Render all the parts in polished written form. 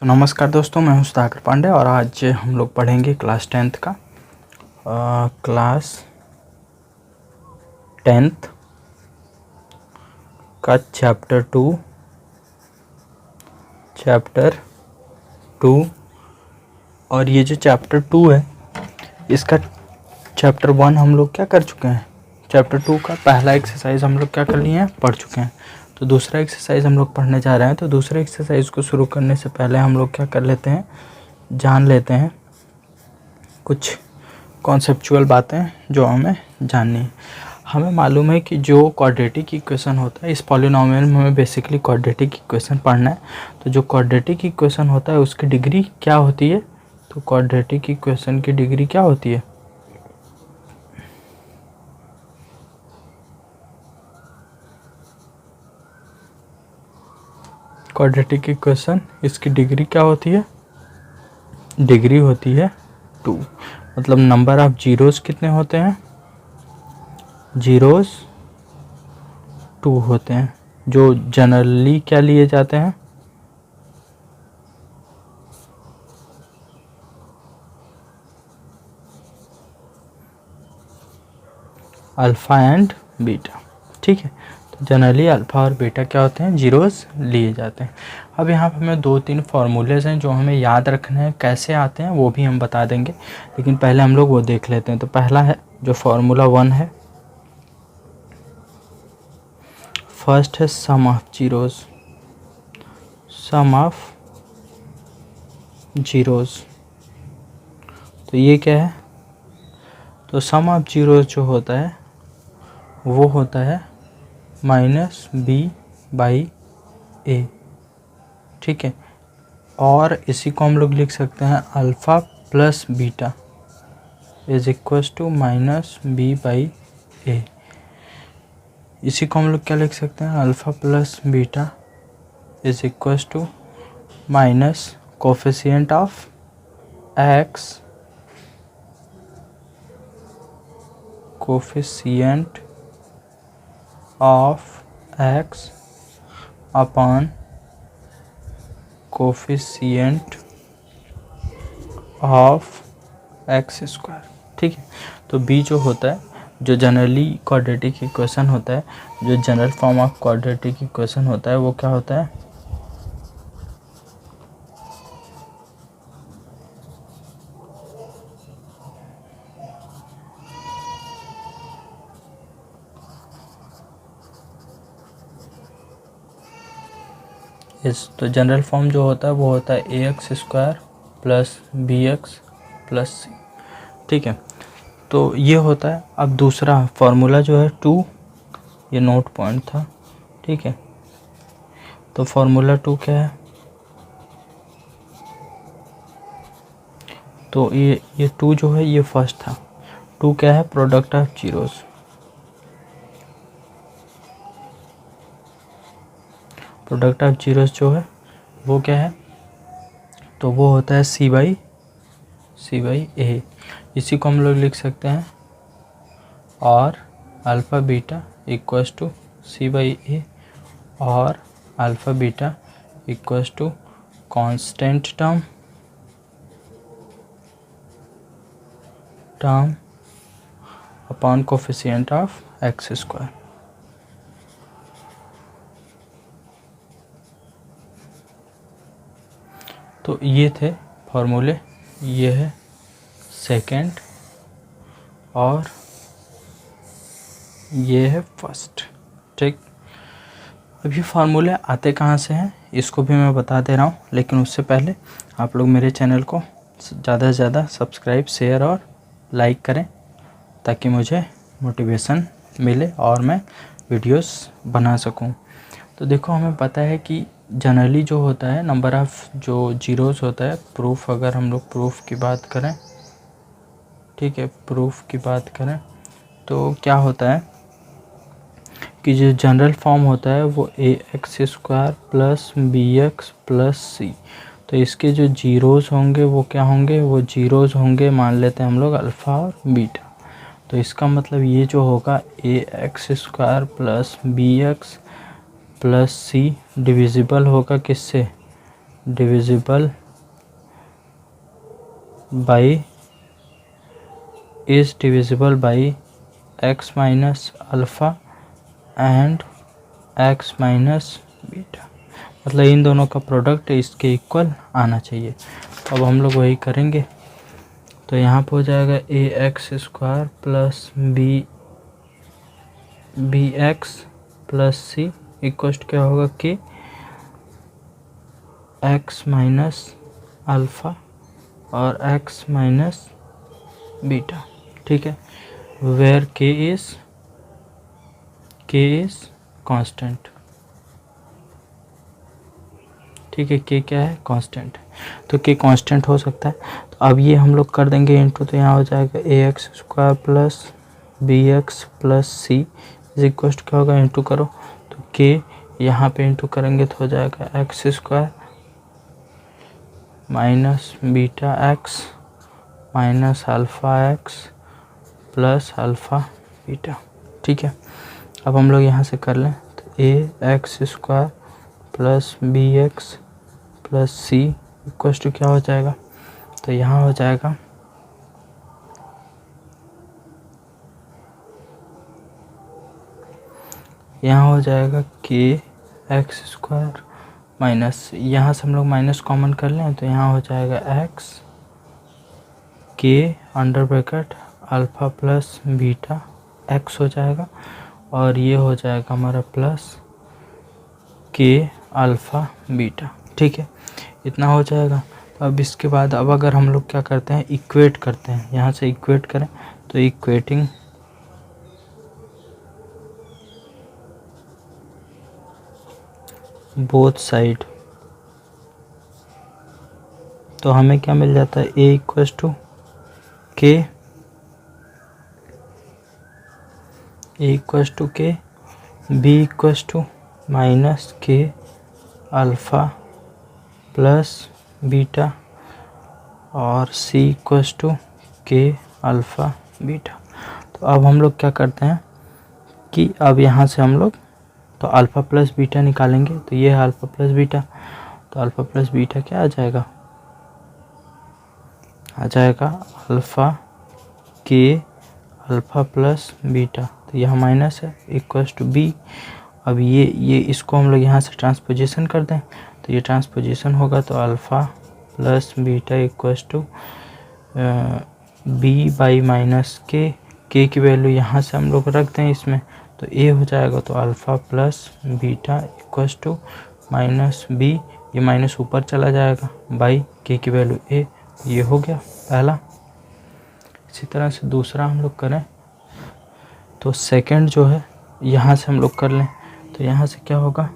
तो नमस्कार दोस्तों, मैं हूं सुधाकर पांडे और आज हम लोग पढ़ेंगे क्लास 10th का चैप्टर 2 और ये जो चैप्टर 2 है इसका चैप्टर 1 हम लोग क्या कर चुके हैं। चैप्टर 2 का पहला एक्सरसाइज हम लोग क्या कर लिए हैं, पढ़ चुके हैं। तो दूसरा एक्सरसाइज हम लोग पढ़ने जा रहे हैं। तो दूसरे एक्सरसाइज को शुरू करने से पहले हम लोग क्या कर लेते हैं, जान लेते हैं कुछ कॉन्सेप्चुअल बातें जो हमें जाननी है। हमें मालूम है कि जो क्वाड्रेटिक इक्वेशन होता है, इस पॉलिनोमियल में हमें बेसिकली क्वाड्रेटिक इक्वेशन पढ़ना है। तो जो क्वाड्रेटिक इक्वेशन होता है उसकी डिग्री क्या होती है, तो क्वाड्रेटिक इक्वेशन की डिग्री क्या होती है, क्वाड्रेटिक इक्वेशन इसकी डिग्री क्या होती है, डिग्री होती है 2। मतलब नंबर ऑफ जीरोस कितने होते हैं, जीरोस 2 होते हैं, जो जनरली क्या लिए जाते हैं, अल्फ़ा एंड बीटा। ठीक है, तो जनरली अल्फ़ा और बीटा क्या होते हैं, जीरोस लिए जाते हैं। अब यहाँ पर हमें 2-3 फार्मूलेज हैं जो हमें याद रखने हैं, कैसे आते हैं वो भी हम बता देंगे, लेकिन पहले हम लोग वो देख लेते हैं। तो पहला है जो फार्मूला 1 है, फर्स्ट है sum of zeros, sum of zeros. तो ये क्या है, तो सम ऑफ जीरोस जो होता है वो होता है -b/a। ठीक है, और इसी को हम लोग लिख सकते हैं alpha plus beta is equal to -b/a। इसी को हम लोग क्या लिख सकते हैं, alpha plus beta is equal to minus coefficient of x, coefficient of x upon coefficient of x square. ठीक है, तो b जो होता है, जो जनरली क्वाड्रेटिक इक्वेशन होता है, जो general form of quadratic equation होता है वो क्या होता है, तो जनरल फॉर्म जो होता है वो होता है ax square plus bx plus c। ठीक है, तो ये होता है। अब दूसरा फार्मूला जो है 2, ये नोट पॉइंट था। ठीक है, तो फार्मूला 2 क्या है, तो ये 2 जो है ये फर्स्ट था। 2 क्या है, product of zeros. Product of zeros जो है वो क्या है, तो वो होता है c/a। इसी को हम लोग लिख सकते हैं और alpha beta equals to c/a और alpha beta equals to constant term upon coefficient of x square. तो ये थे फार्मूले, ये है सेकंड और ये है फर्स्ट। ठीक, अभी फार्मूले आते कहाँ से हैं इसको भी मैं बता दे रहा हूँ, लेकिन उससे पहले आप लोग मेरे चैनल को ज़्यादा से ज़्यादा सब्सक्राइब, शेयर और लाइक करें ताकि मुझे मोटिवेशन मिले और मैं वीडियोस बना सकूं। तो देखो, हमें पता है कि जनरली जो होता है नंबर ऑफ़ जो जीरोस होता है, प्रूफ अगर हम लोग प्रूफ की बात करें, ठीक है, प्रूफ की बात करें तो क्या होता है कि जो जनरल फॉर्म होता है वो ax square plus bx plus c। तो इसके जो जीरोस होंगे वो क्या होंगे, वो जीरोस होंगे, मान लेते हैं हम लोग अल्फ़ा और बीटा। तो इसका मतलब ये जो होगा ax square plus bx plus c divisible होगा किससे, divisible by is divisible by x minus alpha and x minus beta, मतलब इन दोनों का प्रोडक्ट इसके इक्वल आना चाहिए। अब हम लोग वही करेंगे। तो यहाँ पे हो जाएगा a x square plus b x plus c equal क्या होगा कि एक्स माइनस अल्फ़ा और एक्स माइनस बीटा, ठीक है, वेयर के इज़ कांस्टेंट, ठीक है, के क्या है कांस्टेंट, तो के कांस्टेंट हो सकता है। तो अब ये हम लोग कर देंगे इंटू, तो यहाँ हो जाएगा a x square plus b x plus c is equal क्या होगा इंटू करो, तो के यहाँ पे इंटू करेंगे तो हो जाएगा x square minus beta x minus alpha x plus alpha beta, ठीक है। अब हम लोग यहाँ से कर लें तो a x square plus b x plus c equal to क्या हो जाएगा, तो यहाँ हो जाएगा के एक्स स्क्वायर माइनस, यहाँ से हम लोग माइनस कॉमन कर लें तो यहाँ हो जाएगा एक्स के under bracket alpha plus beta x हो जाएगा, और ये हो जाएगा हमारा प्लस के अल्फ़ा बीटा, ठीक है, इतना हो जाएगा। तो अब इसके बाद अब अगर हम लोग क्या करते हैं इक्वेट करते हैं, यहाँ से इक्वेट करें तो इक्वेटिंग बोथ साइड, तो हमें क्या मिल जाता है ए इक्वल टू के, बी इक्वल टू माइनस के अल्फ़ा प्लस बीटा और सी इक्वल टू के अल्फ़ा बीटा। तो अब हम लोग क्या करते हैं कि अब यहाँ से हम लोग तो अल्फ़ा प्लस बीटा निकालेंगे, तो ये है अल्फ़ा प्लस बीटा, तो अल्फ़ा प्लस बीटा क्या आ जाएगा अल्फ़ा के अल्फ़ा प्लस बीटा, तो यह माइनस है इक्वल टू बी। अब ये इसको हम लोग यहाँ से ट्रांसपोजिशन कर दें तो ये ट्रांसपोजिशन होगा, तो alpha plus beta equal to B by minus के की वैल्यू यहाँ से हम लोग रख दें इसमें, तो ए हो जाएगा, तो alpha plus beta equal to minus B, ये माइनस ऊपर चला जाएगा बाई के की वैल्यू ए, ये हो गया पहला। इसी तरह से दूसरा हम लोग करें तो सेकंड जो है यहाँ से हम लोग कर लें, तो यहाँ से क्या होगा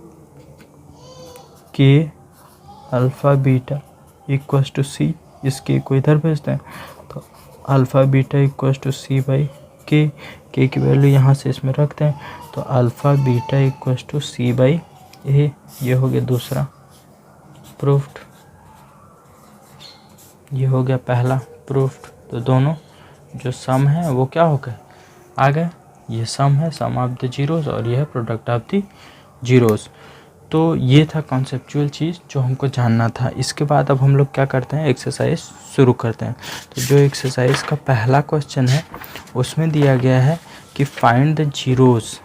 के alpha beta equal to c, इसके को इधर भेज दें तो alpha beta equal to c by के की वैल्यू यहाँ से इसमें रख दें, तो alpha beta equal to c by a, ये हो गया दूसरा प्रूफ्ड, ये हो गया पहला प्रूफ्ड। तो दोनों जो सम है वो क्या हो गए आ गए, ये सम है सम ऑफ द जीरोस और यह है प्रोडक्ट ऑफ द जीरोस। तो ये था कॉन्सेप्चुअल चीज़ जो हमको जानना था। इसके बाद अब हम लोग क्या करते हैं एक्सरसाइज शुरू करते हैं। तो जो एक्सरसाइज का पहला क्वेश्चन है उसमें दिया गया है कि find the zeros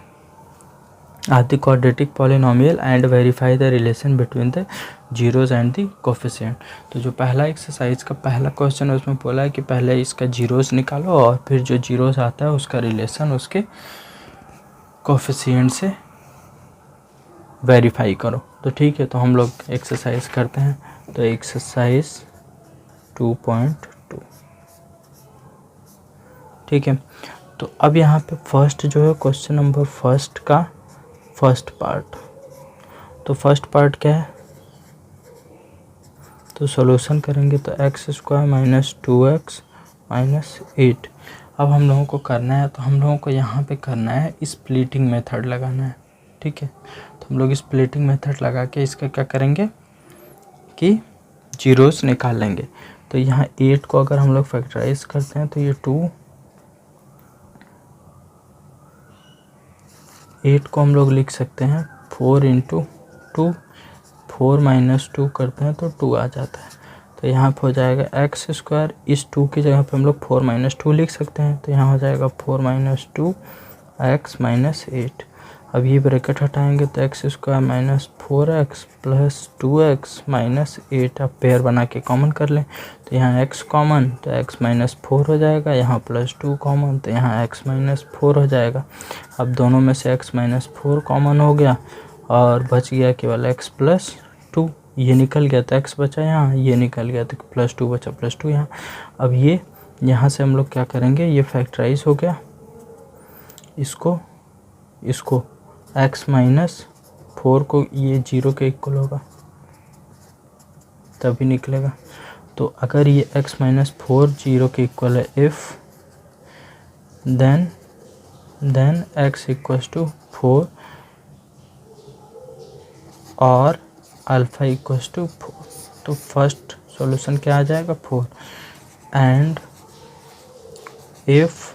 of the quadratic polynomial and verify the relation between the zeros and the coefficient. तो जो पहला एक्सरसाइज का पहला क्वेश्चन है उसमें बोला है कि पहले इसका जीरोस निकालो और फिर जो जीरोस आता है उसका रिलेशन उसके कोफिशिएंट से वेरीफाई करो। तो ठीक है, तो हम लोग एक्सरसाइज करते हैं। तो एक्सरसाइज 2.2, ठीक है। तो अब यहाँ पे फर्स्ट जो है क्वेश्चन नंबर फर्स्ट का फर्स्ट पार्ट, तो फर्स्ट पार्ट क्या है, तो सॉल्यूशन करेंगे तो x square minus 2x minus 8। अब हम लोगों को करना है, तो हम लोगों को यहाँ पे करना है स्प्लिटिंग मेथड लगाना है, ठीक है। तो हम लोग स्प्लिटिंग मेथड लगा के इसका क्या करेंगे कि जीरोस निकाल लेंगे। तो यहाँ 8 को अगर हम लोग फैक्टराइज करते हैं तो ये 8 को हम लोग लिख सकते हैं 4 इंटू 2 4 - 2 करते हैं तो 2 आ जाता है। तो यहाँ पे हो जाएगा एक्स स्क्वायर, इस 2 की जगह पे हम लोग 4 - 2 लिख सकते हैं। तो यहाँ हो जाएगा 4 - 2 x - 8। अब ये ब्रैकेट हटाएंगे तो x square minus 4x plus 2x minus 8। अब पेयर बना के कॉमन कर लें तो यहाँ x कॉमन तो x - 4 हो जाएगा, यहाँ प्लस 2 कॉमन तो यहाँ x - 4 हो जाएगा। अब दोनों में से x - 4 कॉमन हो गया और बच गया केवल x + 2। ये निकल गया तो x बचा यहाँ, ये निकल गया तो +2 बचा, +2 यहाँ। अब ये यहाँ से हम लोग क्या करेंगे, ये फैक्टराइज हो गया, इसको x - 4 को ये 0 के इक्वल होगा तभी निकलेगा। तो अगर ये x - 4 0 के इक्वल है इफ़ देन x = 4 और अल्फ़ा = 4। तो फर्स्ट सॉल्यूशन क्या आ जाएगा 4। And if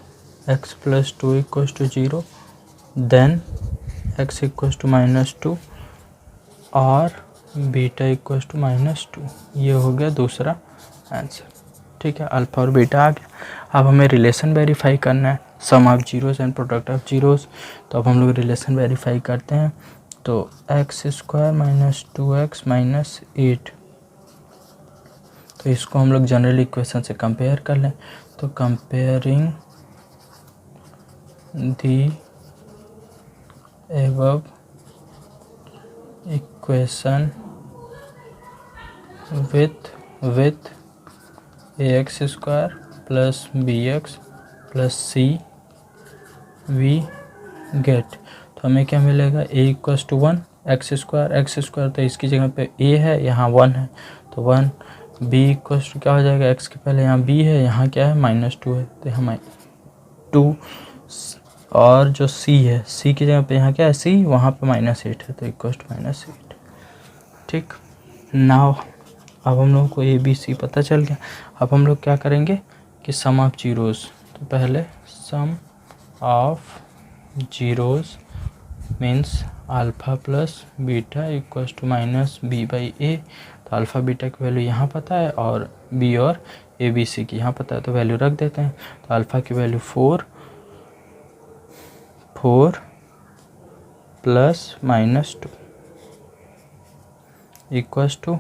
x + 2 = 0 then x = -2 और बीटा = -2। ये हो गया दूसरा आंसर। ठीक है, अल्फ़ा और बीटा आ गया। अब हमें रिलेशन वेरीफाई करना है, sum of zeros and product of zeros. तो अब हम लोग रिलेशन वेरीफाई करते हैं। तो x² - 2x - 8, तो इसको हम लोग जनरल इक्वेशन से कंपेयर कर लें। तो comparing the above equation with ax² + bx + c we get. तो हमें क्या मिलेगा, a = 1, x² तो इसकी जगह पे a है, यहाँ 1 है तो 1। b = क्या हो जाएगा, x के पहले यहाँ b है, यहाँ क्या है -2 है तो यहाँ -2। और जो c है, c की जगह पे यहाँ क्या है c, वहाँ पे -8 है तो -8। ठीक, नाउ अब हम लोगों को a b c पता चल गया। अब हम लोग क्या करेंगे कि सम ऑफ जीरोस। तो पहले sum of zeros means alpha plus beta = -b/a। तो अल्फ़ा बीटा की वैल्यू यहाँ पता है और b और a b c की यहाँ पता है, तो वैल्यू रख देते हैं। तो अल्फ़ा की वैल्यू 4 + -2 =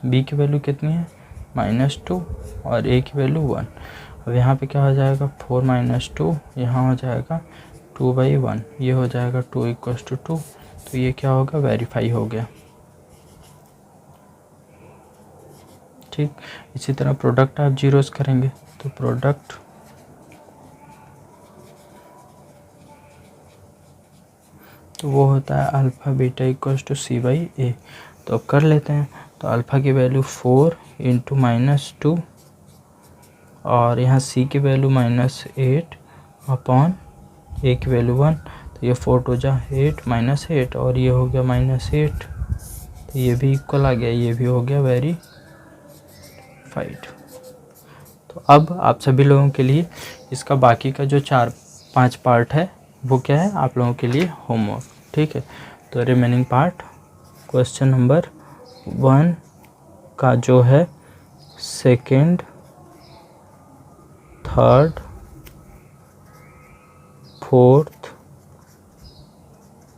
-b की वैल्यू कितनी है, -2 और a की वैल्यू 1। अब यहाँ पे क्या हो जाएगा 4 - 2, यहाँ हो जाएगा 2/1, ये हो जाएगा 2 = 2। तो ये क्या होगा, वेरीफाई हो गया। ठीक, इसी तरह प्रोडक्ट ऑफ जीरोस करेंगे। तो प्रोडक्ट तो वो होता है अल्फ़ा बीटा = c/a। तो अब कर लेते हैं। तो अल्फ़ा की वैल्यू 4 × -2 और यहाँ c की वैल्यू -8 अपॉन a की वैल्यू 1। तो ये 4 × 2 = 8 -8 और ये हो गया -8। तो ये भी इक्वल आ गया, ये भी हो गया वेरीफाइड। तो अब आप सभी लोगों के लिए इसका बाकी का जो 4-5 पार्ट है वो क्या है, आप लोगों के लिए होमवर्क। ठीक है, तो रिमेनिंग पार्ट क्वेश्चन नंबर 1 का जो है सेकंड, थर्ड, फोर्थ,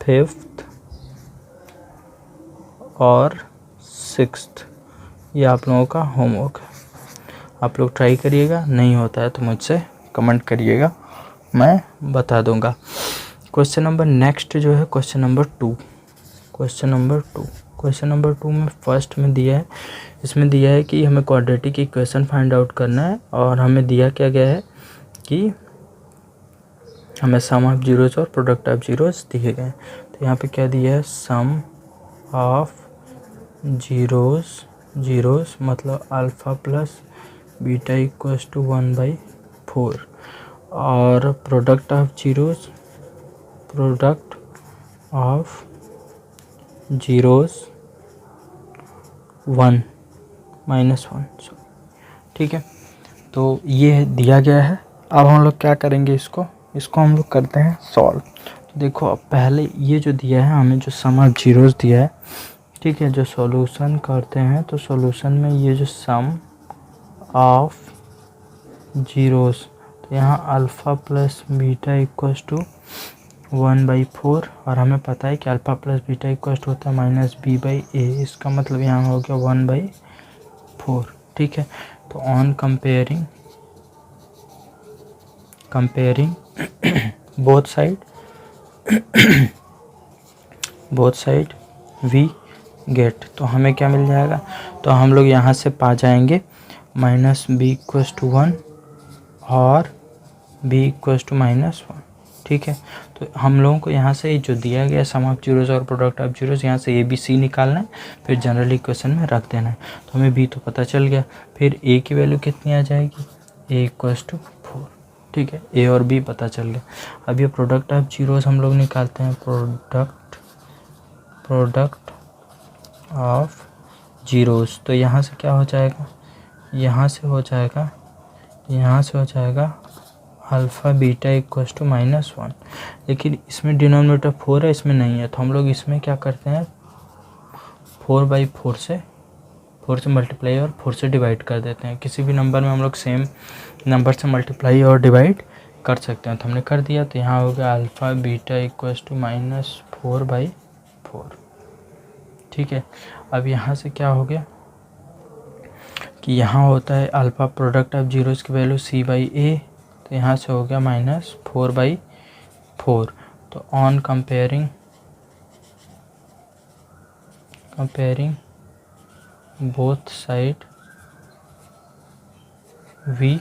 फिफ्थ और सिक्स्थ, ये आप लोगों का होमवर्क है। आप लोग ट्राई करिएगा, नहीं होता है तो मुझसे कमेंट करिएगा, मैं बता दूंगा। क्वेश्चन नंबर नेक्स्ट जो है क्वेश्चन नंबर 2। क्वेश्चन नंबर 2 में फर्स्ट में दिया है, इसमें दिया है कि हमें क्वाड्रेटिक इक्वेशन फाइंड आउट करना है और हमें दिया क्या गया है कि हमें सम ऑफ जीरोस और प्रोडक्ट ऑफ जीरोस दिए गए हैं। तो यहाँ पे क्या दिया है, सम ऑफ जीरोस मतलब अल्फ़ा प्लस बीटा = 1/4 और प्रोडक्ट ऑफ जीरोस -1 ठीक है, तो ये दिया गया है। अब हम लोग क्या करेंगे, इसको हम लोग करते हैं सॉल्व। तो देखो अब पहले ये जो दिया है हमें, जो सम ऑफ जीरोस दिया है, ठीक है। जो सॉल्यूशन करते हैं तो सॉल्यूशन में ये जो सम ऑफ जीरोस, तो यहाँ alpha plus beta equals to 1/4 और हमें पता है कि alpha plus beta equals to होता है -b/a। इसका मतलब यहाँ हो गया 1/4। ठीक है। तो on comparing both side we get, तो हमें क्या मिल जाएगा, तो हम लोग यहाँ से पा जाएंगे -b=1 और b=-1। ठीक है। तो हम लोगों को यहाँ से जो दिया गया सम ऑफ जीरोस और प्रोडक्ट ऑफ जीरोस, यहाँ से a b c निकालना है, फिर जनरल इक्वेशन में रख देना है। तो हमें b तो पता चल गया, फिर a की वैल्यू कितनी आ जाएगी, a=4। ठीक है। a और b पता चल गया। अब ये प्रोडक्ट ऑफ जीरोस हम लोग निकालते हैं, प्रोडक्ट ऑफ जीरोस। तो यहाँ से क्या हो जाएगा, यहाँ से हो जाएगा अल्फ़ा बीटा =-1। लेकिन इसमें डिनोमिनेटर 4 है, इसमें नहीं है, तो हम लोग इसमें क्या करते हैं 4/4 से मल्टीप्लाई और 4 से डिवाइड कर देते हैं। किसी भी नंबर में हम लोग सेम नंबर से मल्टीप्लाई और डिवाइड कर सकते हैं। तो हमने कर दिया, तो यहाँ हो गया अल्फ़ा बीटा =-4/4। ठीक है। अब यहाँ से क्या हो गया कि यहाँ होता है अल्फ़ा प्रोडक्ट ऑफ जीरोस की वैल्यू c/a, तो यहाँ से हो गया -4/4। तो on comparing both side we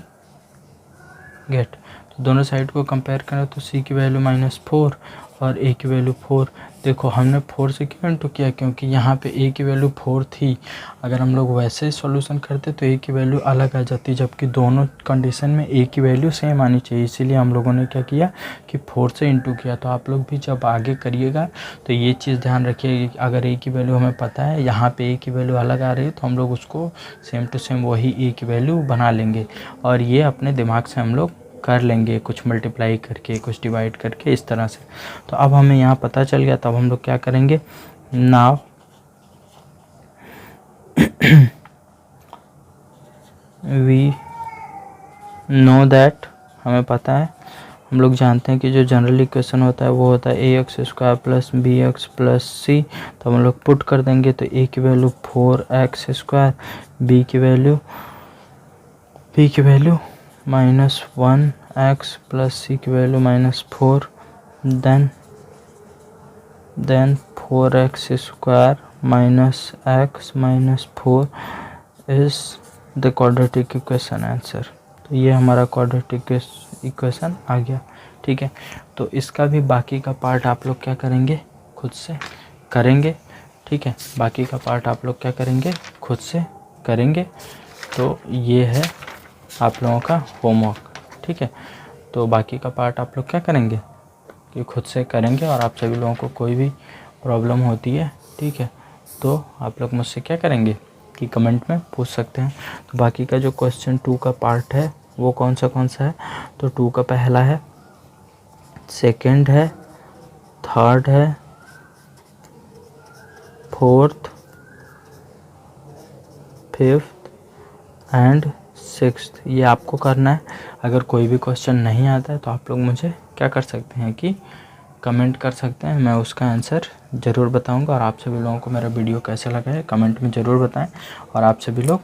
get, तो दोनों साइड को कंपेयर करें तो c की वैल्यू -4 और a की वैल्यू 4। देखो हमने 4 से क्यों इंटू किया, क्योंकि यहाँ पे a की वैल्यू 4 थी। अगर हम लोग वैसे सॉल्यूशन करते तो a की वैल्यू अलग आ जाती, जबकि दोनों कंडीशन में a की वैल्यू सेम आनी चाहिए। इसीलिए हम लोगों ने क्या किया कि 4 से इंटू किया। तो आप लोग भी जब आगे करिएगा तो ये चीज़ ध्यान रखिएगा कि अगर a की वैल्यू हमें पता है, यहाँ पे a की वैल्यू अलग आ रही है, तो हम लोग उसको सेम टू सेम वही a की वैल्यू बना लेंगे और ये अपने दिमाग से हम लोग कर लेंगे, कुछ मल्टीप्लाई करके, कुछ डिवाइड करके, इस तरह से। तो अब हमें यहाँ पता चल गया, तब हम लोग क्या करेंगे, नाउ वी नो दैट, हमें पता है, हम लोग जानते हैं कि जो जनरल इक्वेशन होता है वो होता है ax² + bx + c। तो हम लोग पुट कर देंगे, तो a की वैल्यू 4x², b की वैल्यू -1x + c की value -4, then 4x² - x - 4 is the quadratic equation answer. तो ये हमारा क्वाड्रेटिक इक्वेशन आ गया। ठीक है। तो इसका भी बाकी का पार्ट आप लोग क्या करेंगे, खुद से करेंगे। ठीक है। बाकी का पार्ट आप लोग क्या करेंगे, खुद से करेंगे। तो ये है आप लोगों का होमवर्क। ठीक है। तो बाकी का पार्ट आप लोग क्या करेंगे कि खुद से करेंगे, और आप सभी लोगों को कोई भी प्रॉब्लम होती है, ठीक है, तो आप लोग मुझसे क्या करेंगे कि कमेंट में पूछ सकते हैं। तो बाकी का जो क्वेश्चन 2 का पार्ट है वो कौन सा है, तो 2 का पहला है, सेकंड है, थर्ड है, फोर्थ, फिफ्थ एंड सिक्स्थ, ये आपको करना है। अगर कोई भी क्वेश्चन नहीं आता है तो आप लोग मुझे क्या कर सकते हैं कि कमेंट कर सकते हैं, मैं उसका आंसर ज़रूर बताऊंगा। और आप सभी लोगों को मेरा वीडियो कैसा लगा है कमेंट में ज़रूर बताएं। और आप सभी लोग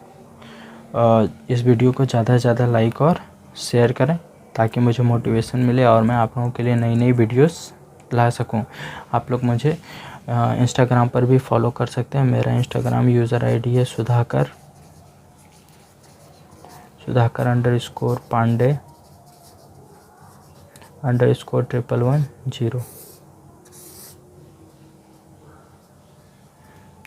इस वीडियो को ज़्यादा से ज़्यादा लाइक और शेयर करें, ताकि मुझे मोटिवेशन मिले और मैं आप लोगों के लिए नई नई वीडियोस ला सकूं। आप लोग मुझे इंस्टाग्राम पर भी फॉलो कर सकते हैं। मेरा इंस्टाग्राम यूज़र ID है सुधाकर _पांडे _1110।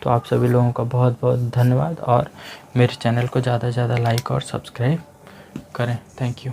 तो आप सभी लोगों का बहुत बहुत धन्यवाद, और मेरे चैनल को ज़्यादा से ज़्यादा लाइक और सब्सक्राइब करें। Thank you.